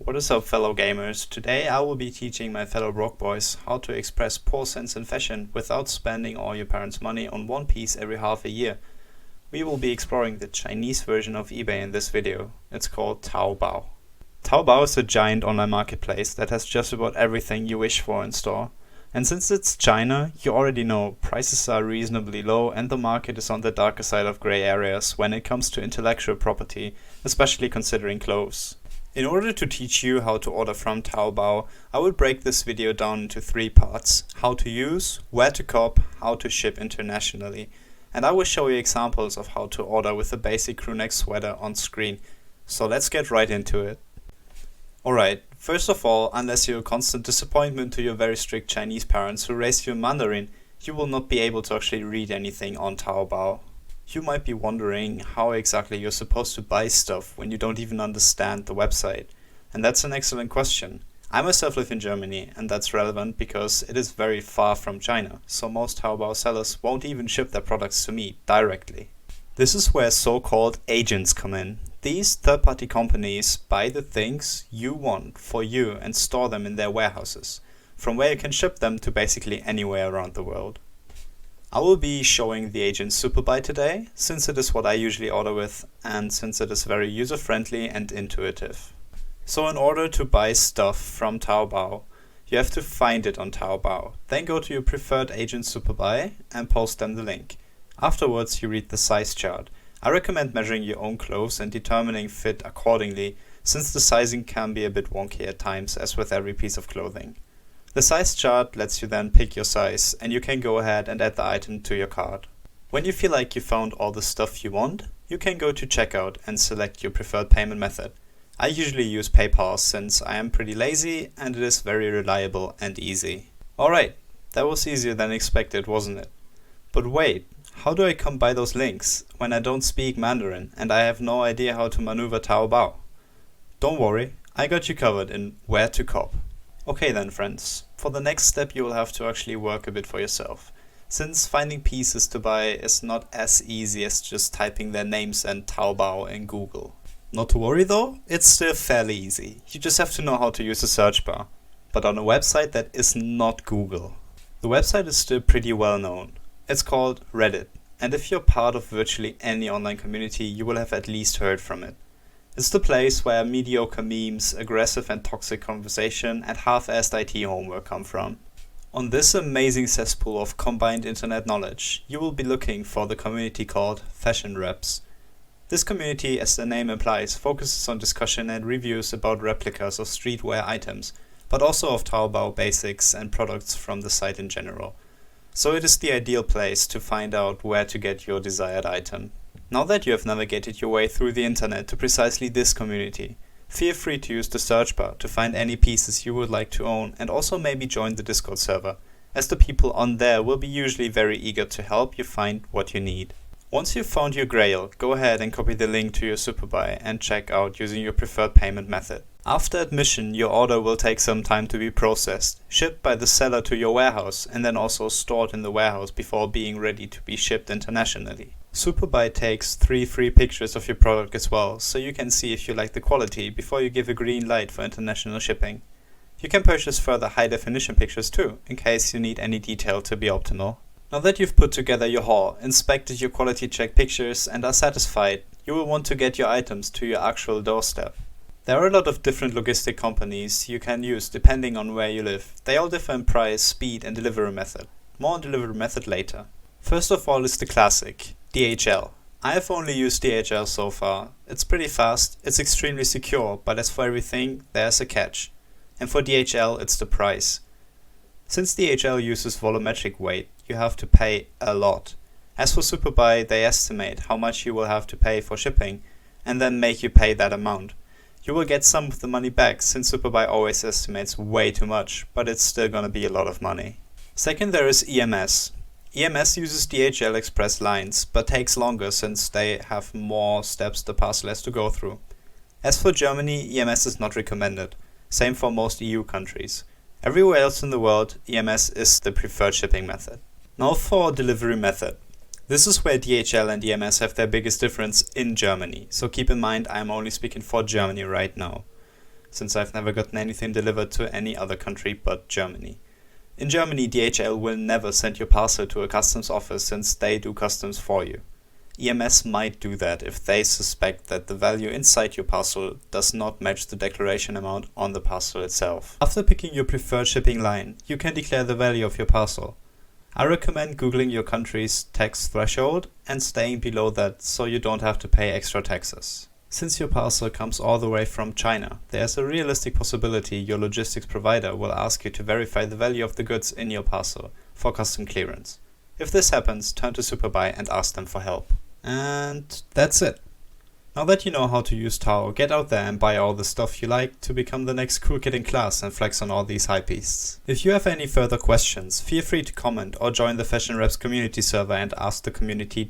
What is up, fellow gamers? Today I will be teaching my fellow broke boys how to express poor sense in fashion without spending all your parents' money on one piece every half a year. We will be exploring the Chinese version of eBay in this video. It's called Taobao. Taobao is a giant online marketplace that has just about everything you wish for in store. And since it's China, you already know prices are reasonably low and the market is on the darker side of gray areas when it comes to intellectual property, especially considering clothes. In order to teach you how to order from Taobao, I will break this video down into 3 parts: how to use, where to cop, how to ship internationally. And I will show you examples of how to order with a basic crewneck sweater on screen. So let's get right into it. Alright, first of all, unless you're a constant disappointment to your very strict Chinese parents who raised you in Mandarin, you will not be able to actually read anything on Taobao. You might be wondering how exactly you're supposed to buy stuff when you don't even understand the website. And that's an excellent question. I myself live in Germany, and that's relevant because it is very far from China, so most Taobao sellers won't even ship their products to me directly. This is where so-called agents come in. These third-party companies buy the things you want for you and store them in their warehouses, from where you can ship them to basically anywhere around the world. I will be showing the agent WeGoBuy today, since it is what I usually order with and since it is very user-friendly and intuitive. So in order to buy stuff from Taobao, you have to find it on Taobao, then go to your preferred agent WeGoBuy and post them the link. Afterwards you read the size chart. I recommend measuring your own clothes and determining fit accordingly, since the sizing can be a bit wonky at times, as with every piece of clothing. The size chart lets you then pick your size, and you can go ahead and add the item to your cart. When you feel like you found all the stuff you want, you can go to checkout and select your preferred payment method. I usually use PayPal since I am pretty lazy and it is very reliable and easy. Alright, that was easier than expected, wasn't it? But wait, how do I come by those links when I don't speak Mandarin and I have no idea how to maneuver Taobao? Don't worry, I got you covered in where to cop. Okay then friends, for the next step you will have to actually work a bit for yourself, since finding pieces to buy is not as easy as just typing their names and Taobao in Google. Not to worry though, it's still fairly easy, you just have to know how to use the search bar, but on a website that is not Google. The website is still pretty well known. It's called Reddit, and if you're part of virtually any online community you will have at least heard from it. It's the place where mediocre memes, aggressive and toxic conversation and half-assed IT homework come from. On this amazing cesspool of combined internet knowledge, you will be looking for the community called FashionReps. This community, as the name implies, focuses on discussion and reviews about replicas of streetwear items, but also of Taobao basics and products from the site in general. So it is the ideal place to find out where to get your desired item. Now that you have navigated your way through the internet to precisely this community, feel free to use the search bar to find any pieces you would like to own and also maybe join the Discord server, as the people on there will be usually very eager to help you find what you need. Once you've found your grail, go ahead and copy the link to your WeGoBuy and check out using your preferred payment method. After admission, your order will take some time to be processed, shipped by the seller to your warehouse and then also stored in the warehouse before being ready to be shipped internationally. WeGoBuy takes 3 free pictures of your product as well, so you can see if you like the quality before you give a green light for international shipping. You can purchase further high definition pictures too, in case you need any detail to be optimal. Now that you've put together your haul, inspected your quality check pictures and are satisfied, you will want to get your items to your actual doorstep. There are a lot of different logistic companies you can use depending on where you live. They all differ in price, speed and delivery method. More on delivery method later. First of all is the classic, DHL. I have only used DHL so far. It's pretty fast, it's extremely secure, but as for everything, there's a catch. And for DHL, it's the price. Since DHL uses volumetric weight, you have to pay a lot. As for WeGoBuy, they estimate how much you will have to pay for shipping and then make you pay that amount. You will get some of the money back since WeGoBuy always estimates way too much, but it's still gonna be a lot of money. Second, there is EMS. EMS uses DHL Express lines, but takes longer since they have more steps the parcel has to go through. As for Germany, EMS is not recommended. Same for most EU countries. Everywhere else in the world, EMS is the preferred shipping method. Now for delivery method. This is where DHL and EMS have their biggest difference in Germany, so keep in mind I'm only speaking for Germany right now. since I've never gotten anything delivered to any other country but Germany. In Germany, DHL will never send your parcel to a customs office since they do customs for you. EMS might do that if they suspect that the value inside your parcel does not match the declaration amount on the parcel itself. After picking your preferred shipping line, you can declare the value of your parcel. I recommend googling your country's tax threshold and staying below that so you don't have to pay extra taxes. Since your parcel comes all the way from China, there's a realistic possibility your logistics provider will ask you to verify the value of the goods in your parcel for custom clearance. If this happens, turn to SuperBuy and ask them for help. And that's it. Now that you know how to use Taobao, get out there and buy all the stuff you like to become the next cool kid in class and flex on all these hypebeasts. If you have any further questions, feel free to comment or join the FashionReps community server and ask the community